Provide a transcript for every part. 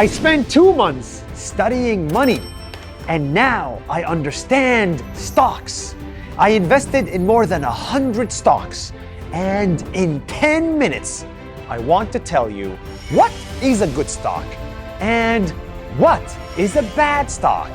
I spent 2 months studying money, and now I understand stocks. I invested in more than 100 stocks, and in 10 minutes, I want to tell you what is a good stock and what is a bad stock.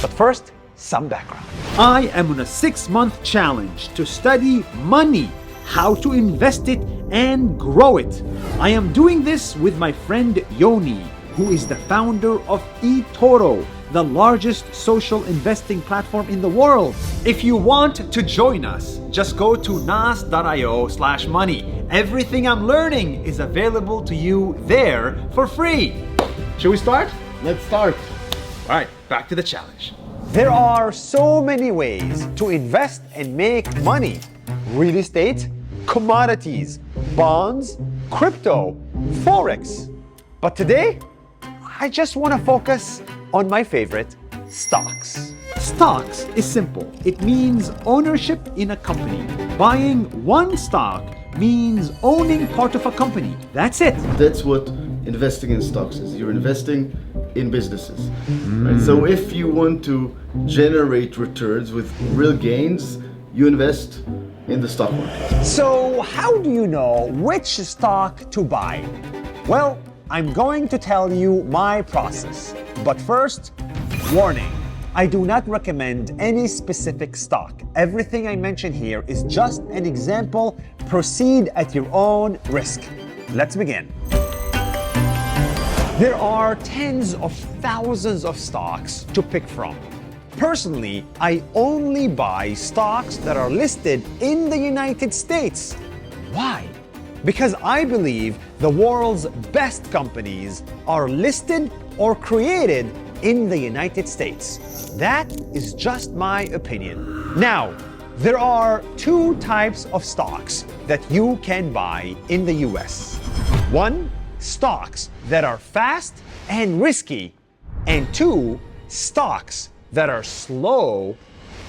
But first, some background. I am on a 6-month challenge to study money, how to invest it and grow it. I am doing this with my friend Yoni, who is the founder of eToro, the largest social investing platform in the world. If you want to join us, just go to nas.io/money. Everything I'm learning is available to you there for free. Should we start? Let's start. All right, back to the challenge. There are so many ways to invest and make money. Real estate, commodities, bonds, crypto, forex. But today, I just want to focus on my favorite, stocks. Stocks is simple. It means ownership in a company. Buying one stock means owning part of a company. That's it. That's what investing in stocks is. You're investing in businesses. Right? So if you want to generate returns with real gains, you invest in the stock market. So how do you know which stock to buy? Well, I'm going to tell you my process. But first, warning. I do not recommend any specific stock. Everything I mention here is just an example. Proceed at your own risk. Let's begin. There are tens of thousands of stocks to pick from. Personally, I only buy stocks that are listed in the United States. Why? Because I believe the world's best companies are listed or created in the United States. That is just my opinion. Now, there are 2 types of stocks that you can buy in the US. 1, stocks that are fast and risky, and 2, stocks that are slow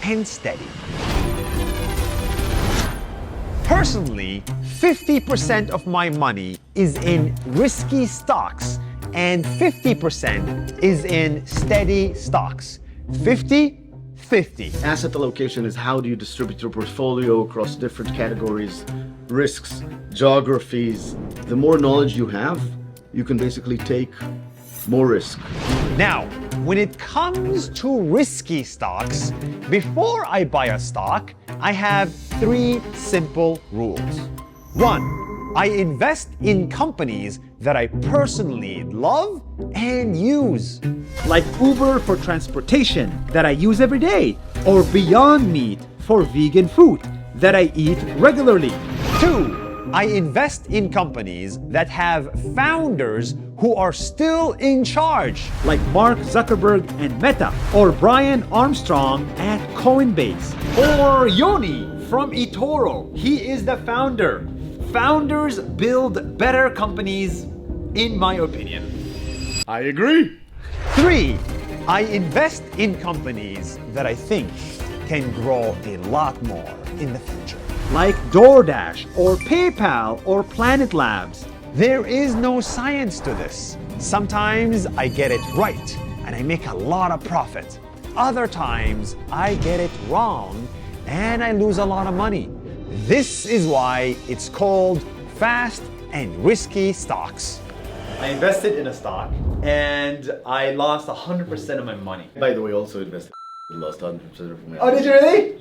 and steady. Personally, 50% of my money is in risky stocks and 50% is in steady stocks. 50-50. Asset allocation is how do you distribute your portfolio across different categories, risks, geographies. The more knowledge you have, you can basically take more risk. Now, when it comes to risky stocks, before I buy a stock, I have 3 simple rules. 1, I invest in companies that I personally love and use. Like Uber for transportation that I use every day, or Beyond Meat for vegan food that I eat regularly. 2, I invest in companies that have founders who are still in charge, like Mark Zuckerberg and Meta, or Brian Armstrong at Coinbase, or Yoni from eToro. He is the founder. Founders build better companies, in my opinion. I agree. 3, I invest in companies that I think can grow a lot more in the future, like DoorDash or PayPal or Planet Labs. There is no science to this. Sometimes I get it right and I make a lot of profit. Other times I get it wrong and I lose a lot of money. This is why it's called fast and risky stocks. I invested in a stock and I lost 100% of my money. By the way, also invested. Lost 100% of my Oh, did you really?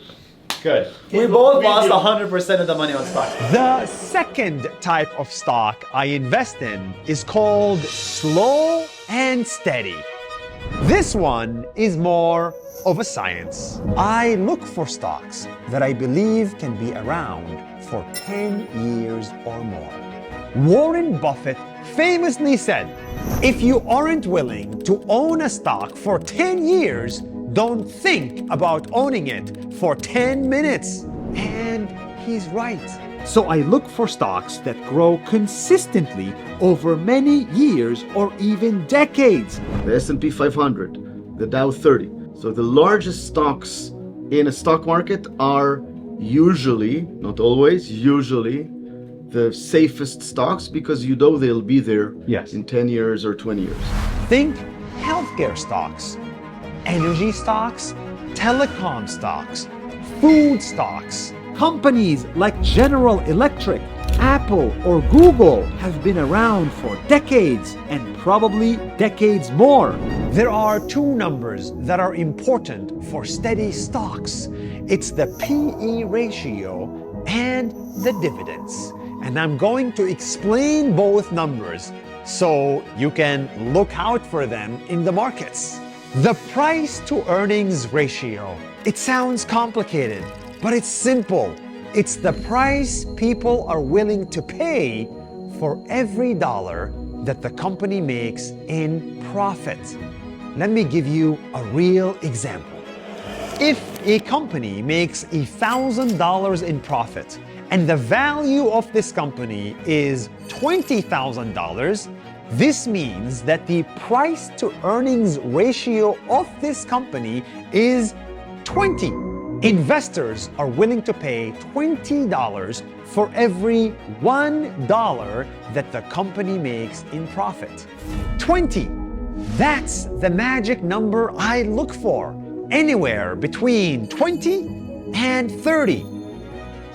Good. We both lost 100% of the money on stock. The second type of stock I invest in is called slow and steady. This one is more of a science. I look for stocks that I believe can be around for 10 years or more. Warren Buffett famously said, if you aren't willing to own a stock for 10 years, don't think about owning it for 10 minutes. And he's right. So I look for stocks that grow consistently over many years or even decades. The S&P 500, the Dow 30. So the largest stocks in a stock market are usually, not always, usually the safest stocks because you know they'll be there Yes. in 10 years or 20 years. Think healthcare stocks, energy stocks, telecom stocks, food stocks. Companies like General Electric, Apple, or Google have been around for decades and probably decades more. There are two numbers that are important for steady stocks. It's the PE ratio and the dividends. And I'm going to explain both numbers so you can look out for them in the markets. The price to earnings ratio. It sounds complicated, but it's simple. It's the price people are willing to pay for every dollar that the company makes in profit. Let me give you a real example. If a company makes $1,000 in profit and the value of this company is $20,000, this means that the price to earnings ratio of this company is 20. Investors are willing to pay $20 for every $1 that the company makes in profit. 20. That's the magic number I look for. Anywhere between 20 and 30.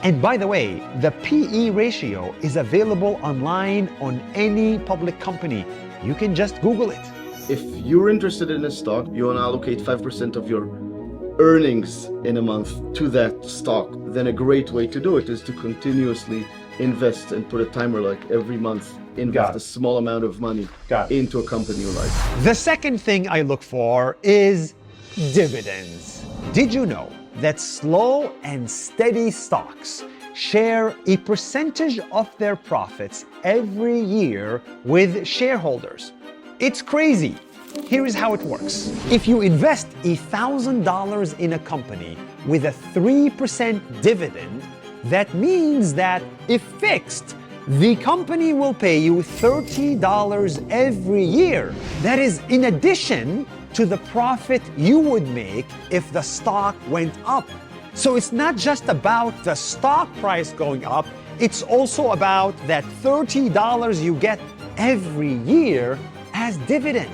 And by the way, the PE ratio is available online on any public company. You can just Google it. If you're interested in a stock, you want to allocate 5% of your earnings in a month to that stock, then a great way to do it is to continuously invest and put a timer, like every month, invest a small amount of money into a company you like. The second thing I look for is dividends. Did you know that slow and steady stocks share a percentage of their profits every year with shareholders? It's crazy. Here is how it works. If you invest $1,000 in a company with a 3% dividend, that means that if fixed, the company will pay you $30 every year. That is in addition to the profit you would make if the stock went up. So it's not just about the stock price going up, it's also about that $30 you get every year as dividend.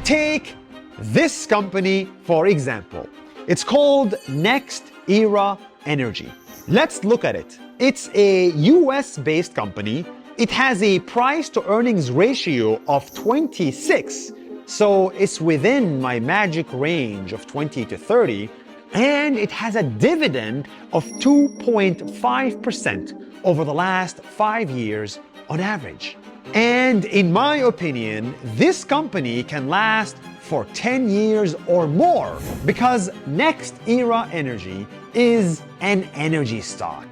Take this company, for example. It's called Next Era Energy. Let's look at it. It's a US-based company. It has a price to earnings ratio of 26, so it's within my magic range of 20 to 30, and it has a dividend of 2.5% over the last 5 years on average. And in my opinion, this company can last for 10 years or more because Next Era Energy is an energy stock.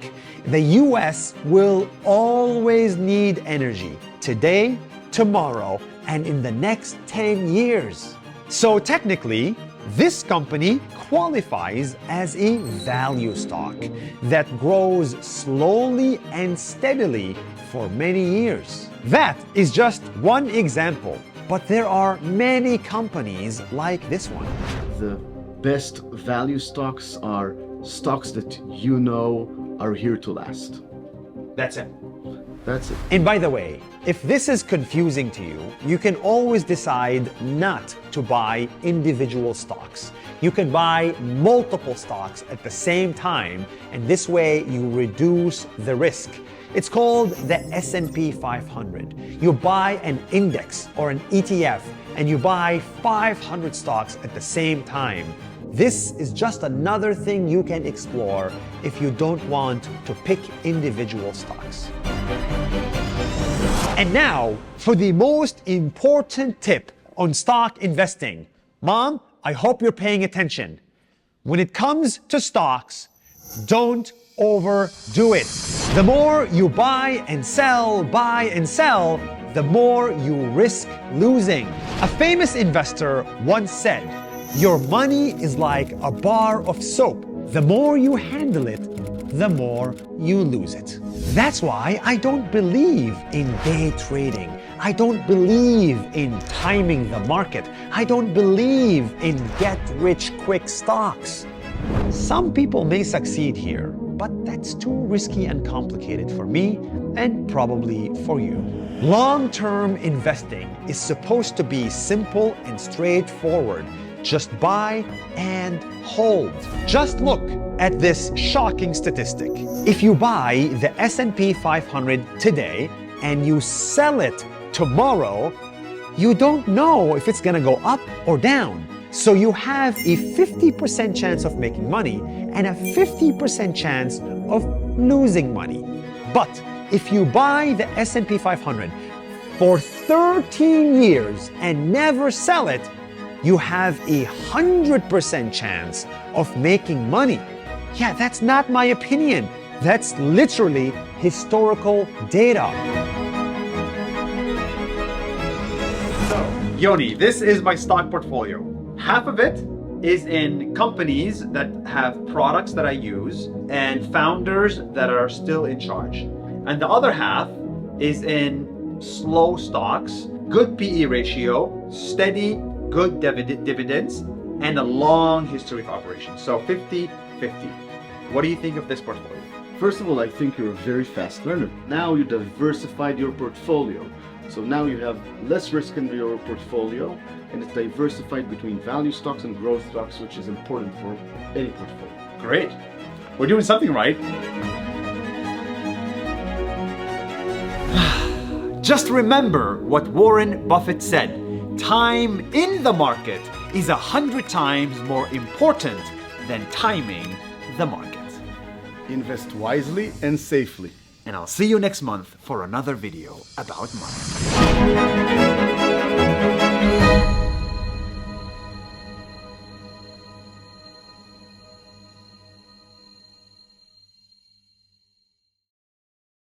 The US will always need energy today, tomorrow, and in the next 10 years. So technically, this company qualifies as a value stock that grows slowly and steadily for many years. That is just one example, but there are many companies like this one. The best value stocks are stocks that you know are here to last. That's it. That's it. And by the way, if this is confusing to you, you can always decide not to buy individual stocks. You can buy multiple stocks at the same time, and this way you reduce the risk. It's called the S&P 500. You buy an index or an ETF, and you buy 500 stocks at the same time. This is just another thing you can explore if you don't want to pick individual stocks. And now, for the most important tip on stock investing. Mom, I hope you're paying attention. When it comes to stocks, don't overdo it. The more you buy and sell, the more you risk losing. A famous investor once said, "Your money is like a bar of soap. The more you handle it, the more you lose it." That's why I don't believe in day trading. I don't believe in timing the market. I don't believe in get-rich-quick stocks. Some people may succeed here, but that's too risky and complicated for me and probably for you. Long-term investing is supposed to be simple and straightforward. Just buy and hold. Just look at this shocking statistic. If you buy the S&P 500 today and you sell it tomorrow, you don't know if it's gonna go up or down. So you have a 50% chance of making money and a 50% chance of losing money. But if you buy the S&P 500 for 13 years and never sell it, you have a 100% chance of making money. Yeah, that's not my opinion. That's literally historical data. So, Yoni, this is my stock portfolio. Half of it is in companies that have products that I use and founders that are still in charge. And the other half is in slow stocks, good PE ratio, steady, good dividends, and a long history of operations. So 50-50. What do you think of this portfolio? First of all, I think you're a very fast learner. Now you diversified your portfolio. So now you have less risk in your portfolio, and it's diversified between value stocks and growth stocks, which is important for any portfolio. Great. We're doing something right. Just remember what Warren Buffett said. Time in the market is 100 times more important than timing the market. Invest wisely and safely. And I'll see you next month for another video about money.